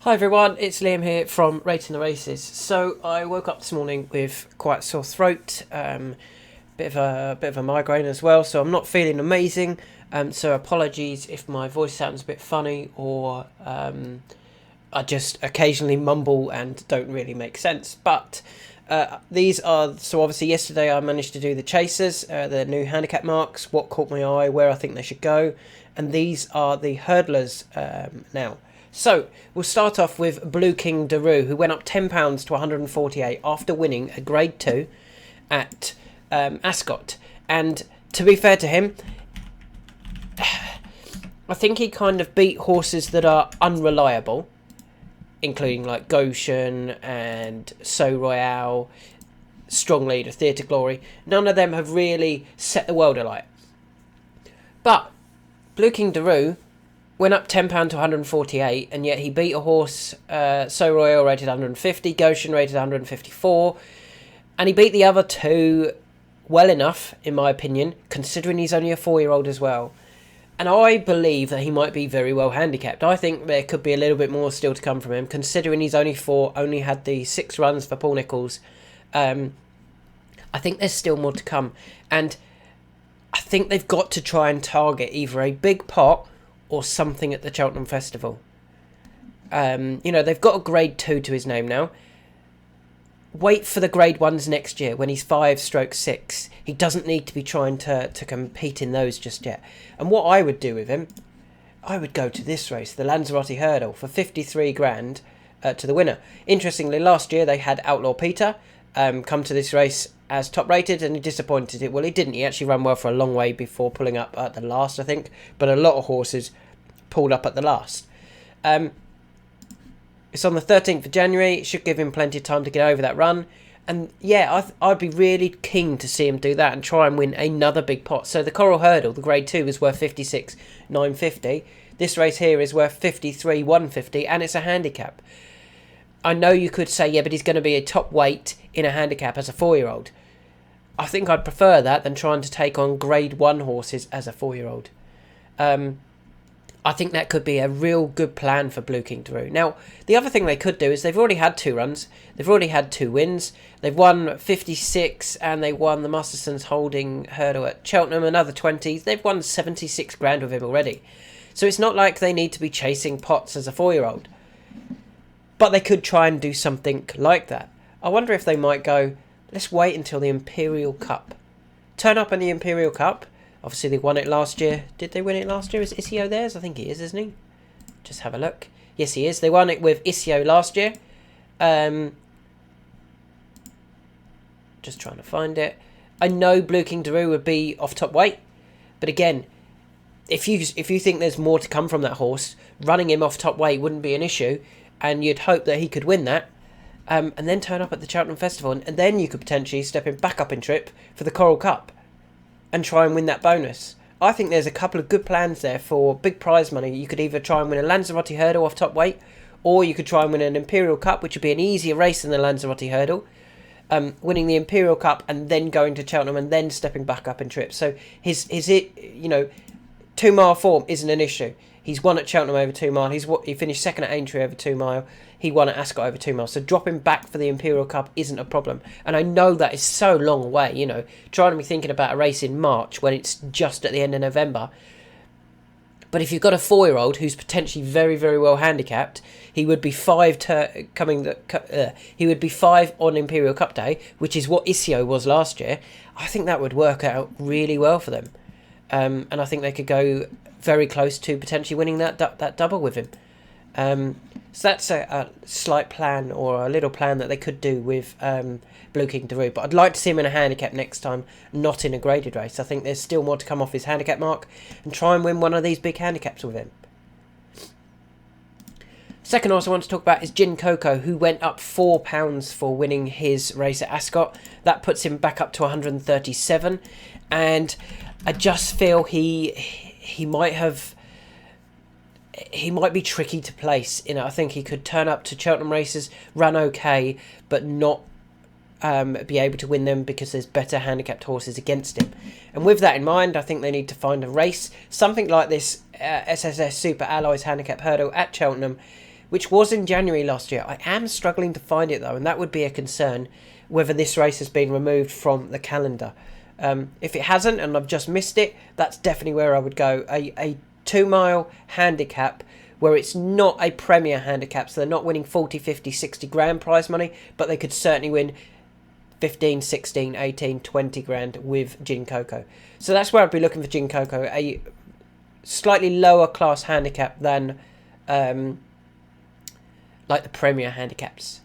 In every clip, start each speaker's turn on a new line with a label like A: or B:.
A: Hi everyone, it's Liam here from Rating the Races. So I woke up this morning with quite a sore throat, bit of a migraine as well. So I'm not feeling amazing. So apologies if my voice sounds a bit funny or I just occasionally mumble and don't really make sense. But these are obviously yesterday I managed to do the chasers, the new handicap marks, what caught my eye, where I think they should go, and these are the hurdlers now. So, we'll start off with Blue King Dio, who went up £10 to 148 after winning a Grade 2 at Ascot. And to be fair to him, I think he kind of beat horses that are unreliable, including like Goshen and So Royale, Strong Leader, Theatre Glory. None of them have really set the world alight. But Blue King Dio went up £10 to 148, and yet he beat a horse, So Royal rated 150, Goshen rated 154, and he beat the other two well enough, in my opinion, considering he's only a 4-year-old as well. And I believe that he might be very well handicapped. I think there could be a little bit more still to come from him, considering he's only 4, only had the 6 runs for Paul Nicholls. I think there's still more to come, and I think they've got to try and target either a big pot or something at the Cheltenham Festival. They've got a Grade 2 to his name now. Wait for the Grade 1s next year when he's 5/6. He doesn't need to be trying to compete in those just yet. And what I would do with him, I would go to this race, the Lanzarote Hurdle, for 53 grand to the winner. Interestingly, last year they had Outlaw Peter come to this race as top rated, and he disappointed it. Well, he didn't. He actually ran well for a long way before pulling up at the last, I think. But a lot of horses pulled up at the last. It's on the 13th of January. It should give him plenty of time to get over that run. And yeah, I'd be really keen to see him do that and try and win another big pot. So the Coral Hurdle, the Grade 2, is worth 56,950. This race here is worth 53,150, and it's a handicap. I know you could say, yeah, but he's going to be a top weight in a handicap as a 4-year-old. I think I'd prefer that than trying to take on Grade 1 horses as a 4-year-old. I think that could be a real good plan for Blue King Dio. Now, the other thing they could do is they've already had 2 runs. They've already had 2 wins. They've won 56 and they won the Masterson's Holding Hurdle at Cheltenham, another 20. They've won 76 grand with him already. So it's not like they need to be chasing pots as a 4-year-old. But they could try and do something like that. I wonder if they might go, let's wait until the Imperial Cup. Turn up in the Imperial Cup. Obviously, they won it last year. Did they win it last year? Is Isio theirs? I think he is, isn't he? Just have a look. Yes, he is. They won it with Isio last year. Just trying to find it. I know Blue King Dio would be off top weight. But again, if you think there's more to come from that horse, running him off top weight wouldn't be an issue. And you'd hope that he could win that. And then turn up at the Cheltenham Festival. And then you could potentially step him back up in trip for the Coral Cup and try and win that bonus. I think there's a couple of good plans there for big prize money. You could either try and win a Lanzarote Hurdle off top weight, or you could try and win an Imperial Cup, which would be an easier race than the Lanzarote Hurdle. Winning the Imperial Cup and then going to Cheltenham and then stepping back up in trip. So his 2-mile form isn't an issue. He's won at Cheltenham over 2 mile. He finished second at Aintree over 2 mile. He won at Ascot over 2 miles. So dropping back for the Imperial Cup isn't a problem. And I know that is so long away, trying to be thinking about a race in March when it's just at the end of November. But if you've got a 4-year-old who's potentially very, very well handicapped, he would be 5 he would be 5 on Imperial Cup Day, which is what Isio was last year. I think that would work out really well for them. And I think they could go very close to potentially winning that double with him. So that's a slight plan, or a little plan that they could do with Blue King Dio. But I'd like to see him in a handicap next time, not in a graded race. I think there's still more to come off his handicap mark, and try and win one of these big handicaps with him. Second horse I want to talk about is Jin Coco, who went up £4 for winning his race at Ascot. That puts him back up to 137, and I just feel he might be tricky to place. I think he could turn up to Cheltenham races, run okay, but not be able to win them because there's better handicapped horses against him. And with that in mind, I think they need to find a race, something like this SSS Super Alloys Handicap Hurdle at Cheltenham, which was in January last year. I am struggling to find it though, and that would be a concern whether this race has been removed from the calendar. If it hasn't and I've just missed it, that's definitely where I would go. A 2 mile handicap where it's not a premier handicap, so they're not winning 40, 50, 60 grand prize money, but they could certainly win 15, 16, 18, 20 grand with Jin Coco. So that's where I'd be looking for Jin Coco, a slightly lower class handicap than like the premier handicaps.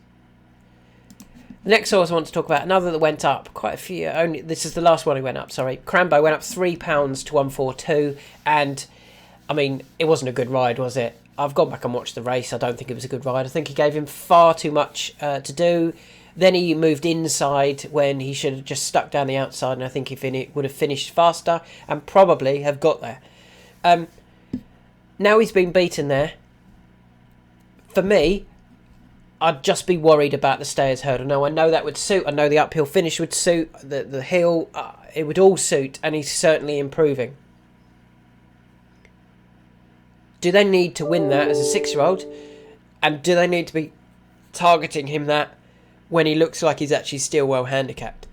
A: The next horse I want to talk about, another that went up quite a few. Only this is the last one who went up. Sorry, Crambo went up £3 to 142, and I mean it wasn't a good ride, was it? I've gone back and watched the race. I don't think it was a good ride. I think he gave him far too much to do. Then he moved inside when he should have just stuck down the outside, and I think he would have finished faster and probably have got there. Now he's been beaten there. For me, I'd just be worried about the stayers hurdle. Now, I know that would suit. I know the uphill finish would suit. The hill, it would all suit, and he's certainly improving. Do they need to win that as a 6-year-old? And do they need to be targeting him that when he looks like he's actually still well handicapped?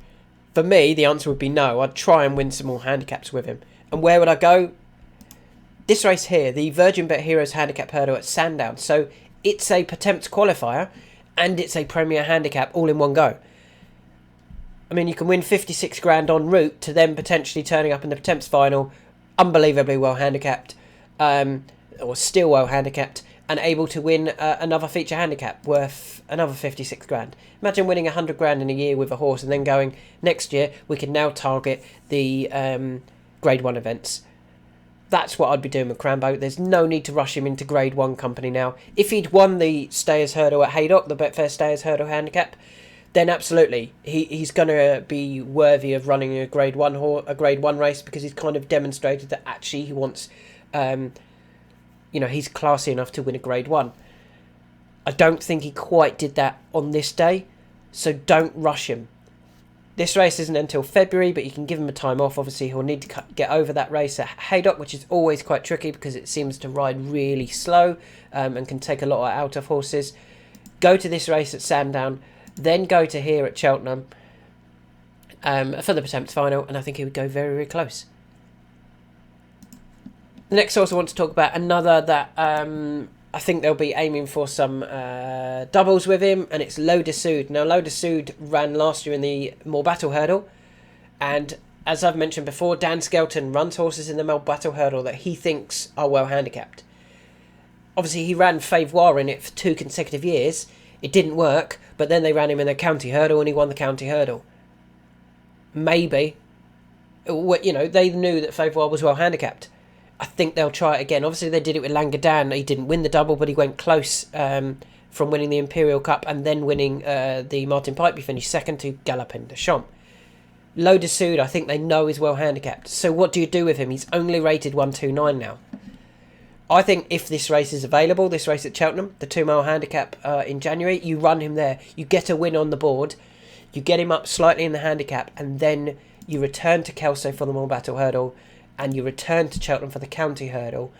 A: For me, the answer would be no. I'd try and win some more handicaps with him. And where would I go? This race here, the Virgin Bet Heroes Handicap Hurdle at Sandown. So it's a Pertemps qualifier and it's a Premier Handicap all in one go. I mean, you can win 56 grand en route to then potentially turning up in the Pertemps final, unbelievably well handicapped, or still well handicapped, and able to win another feature handicap worth another 56 grand. Imagine winning 100 grand in a year with a horse and then going, next year we can now target the Grade 1 events. That's what I'd be doing with Crambo. There's no need to rush him into Grade 1 company now. If he'd won the Stayers Hurdle at Haydock, the Betfair Stayers Hurdle handicap, then absolutely he's going to be worthy of running a Grade 1 race, because he's kind of demonstrated that actually he wants, he's classy enough to win a Grade 1. I don't think he quite did that on this day, so don't rush him. This race isn't until February, but you can give him a time off. Obviously, he'll need to get over that race at Haydock, which is always quite tricky because it seems to ride really slow and can take a lot out of horses. Go to this race at Sandown, then go to here at Cheltenham for the Pertemps final, and I think he would go very, very close. The next horse I want to talk about, another that I think they'll be aiming for some doubles with him, and it's Lodan. Now, Lodan ran last year in the More Battle Hurdle, and as I've mentioned before, Dan Skelton runs horses in the More Battle Hurdle that he thinks are well handicapped. Obviously, he ran Favour in it for 2 consecutive years. It didn't work, but then they ran him in the County Hurdle, and he won the County Hurdle. Maybe, they knew that Favour was well handicapped. I think they'll try it again. Obviously, they did it with Langadan. He didn't win the double, but he went close from winning the Imperial Cup and then winning the Martin Pipe. He finished second to Galopin de Champs. Lodan, I think they know is well handicapped. So what do you do with him? He's only rated 129 now. I think if this race is available, this race at Cheltenham, the 2 mile handicap in January, you run him there. You get a win on the board. You get him up slightly in the handicap, and then you return to Kelso for the More Battle Hurdle, and you return to Cheltenham for the County Hurdle.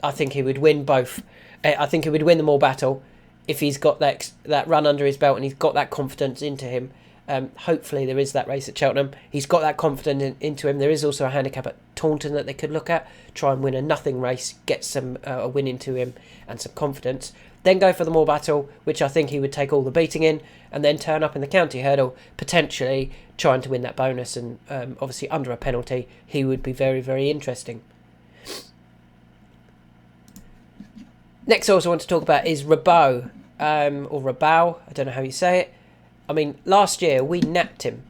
A: I think he would win both. I think he would win the More Battle if he's got that run under his belt and he's got that confidence into him. Hopefully there is that race at Cheltenham. He's got that confidence into him. There is also a handicap at Taunton that they could look at. Try and win a nothing race, get some a win into him and some confidence. Then go for the More Battle, which I think he would take all the beating in, and then turn up in the County Hurdle, potentially trying to win that bonus, and obviously under a penalty, he would be very, very interesting. Next horse I want to talk about is Rabau, or Rabau, I don't know how you say it. I mean, last year we napped him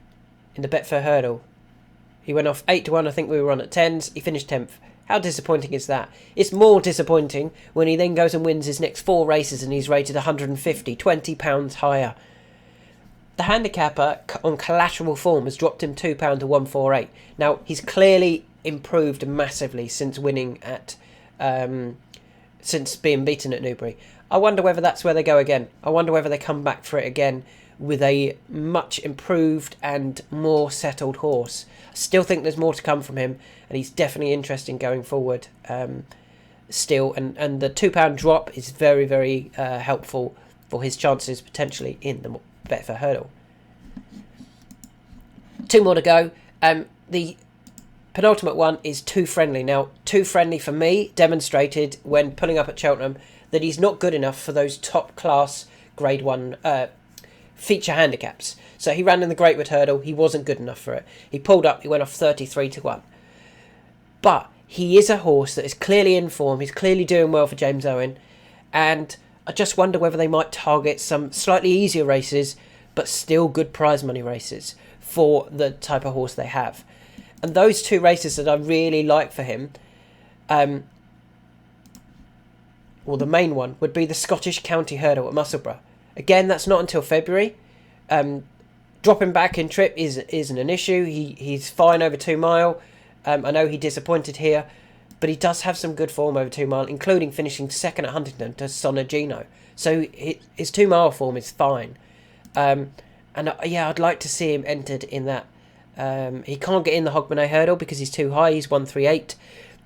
A: in the Betfair Hurdle. He went off 8 to 1, I think we were on at 10s, he finished 10th. How disappointing is that? It's more disappointing when he then goes and wins his next 4 races and he's rated 150, £20 higher. The handicapper on collateral form has dropped him £2 to 148. Now, he's clearly improved massively since winning at, since being beaten at Newbury. I wonder whether that's where they go again. I wonder whether they come back for it again with a much improved and more settled horse. I still think there's more to come from him, and he's definitely interesting going forward. still, and the £2 drop is very, very helpful for his chances potentially in the Betfair Hurdle. 2 more to go. The penultimate one is Too Friendly. Now, Too Friendly for me demonstrated when pulling up at Cheltenham that he's not good enough for those top class Grade 1 feature handicaps. So he ran in the Greatwood Hurdle, he wasn't good enough for it. He pulled up, he went off 33-1. But he is a horse that is clearly in form, he's clearly doing well for James Owen, and I just wonder whether they might target some slightly easier races, but still good prize money races for the type of horse they have. And those 2 races that I really like for him, well, the main one would be the Scottish County Hurdle at Musselburgh. Again, that's not until February. Dropping back in trip isn't an issue. He's fine over 2 mile. I know he disappointed here, but he does have some good form over 2 mile, including finishing second at Huntingdon to Sonagino. So his 2 mile form is fine. I'd like to see him entered in that. He can't get in the Hogmanay Hurdle because he's too high. He's 138.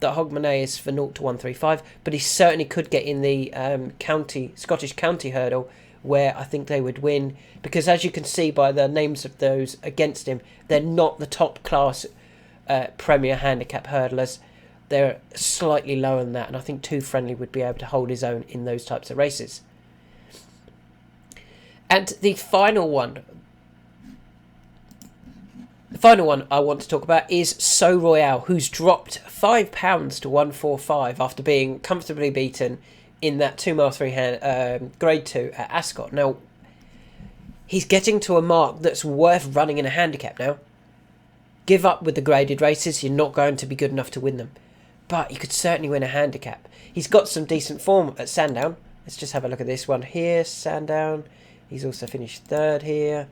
A: The Hogmanay is for 0 to 135, but he certainly could get in the Scottish County Hurdle, where I think they would win, because as you can see by the names of those against him, they're not the top class Premier Handicap hurdlers. They're slightly lower than that, and I think Too Friendly would be able to hold his own in those types of races. And the final one I want to talk about is So Royale, who's dropped £5 to 145 after being comfortably beaten in that 2 mile 3 Grade 2 at Ascot. Now, he's getting to a mark that's worth running in a handicap now. Give up with the graded races, you're not going to be good enough to win them. But you could certainly win a handicap. He's got some decent form at Sandown. Let's just have a look at this one here, Sandown. He's also finished 3rd here.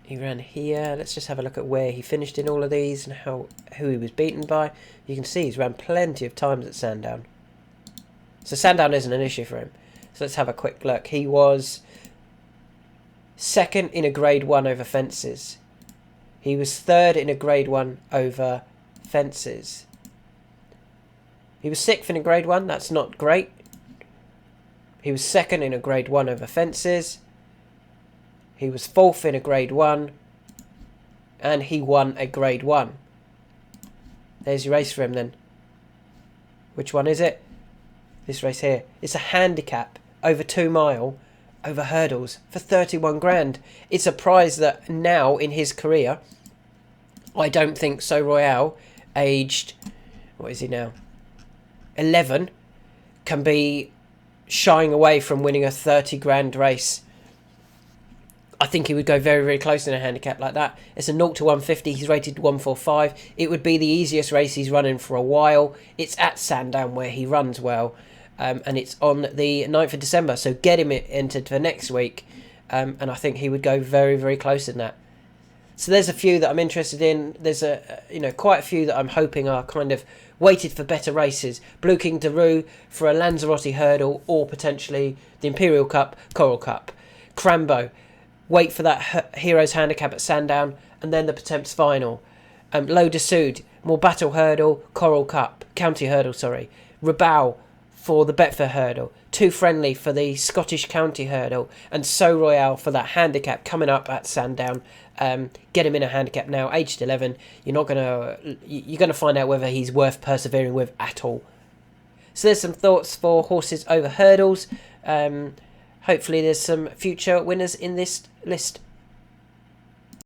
A: He ran here. Let's just have a look at where he finished in all of these and who he was beaten by. You can see he's ran plenty of times at Sandown. So Sandown isn't an issue for him. So let's have a quick look. He was 2nd in a Grade 1 over fences. He was 3rd in a Grade 1 over fences. He was 6th in a Grade 1. That's not great. He was 2nd in a Grade 1 over fences. He was 4th in a Grade 1. And he won a Grade 1. There's your race for him then. Which one is it? This race here. It's a handicap over 2 mile over hurdles for 31 grand. It's a prize that now in his career, I don't think So Royale, aged, what is he now? 11, can be shying away from winning a 30 grand race. I think he would go very, very close in a handicap like that. It's a 0 to 150. He's rated 145. It would be the easiest race he's running for a while. It's at Sandown where he runs well. And it's on the 9th of December. So get him entered for next week. And I think he would go very, very close in that. So there's a few that I'm interested in. There's quite a few that I'm hoping are kind of weighted for better races. Blue King Daru for a Lanzarote Hurdle or potentially the Imperial Cup, Coral Cup. Crambo. Wait for that Heroes Handicap at Sandown, and then the Pertemps Final. Low de Sud, more Battle Hurdle, Coral Cup, County Hurdle, sorry. Rabau for the Betfair Hurdle. Too Friendly for the Scottish County Hurdle, and So Royale for that handicap coming up at Sandown. Get him in a handicap now, aged 11. You're gonna find out whether he's worth persevering with at all. So there's some thoughts for horses over hurdles. Hopefully there's some future winners in this list.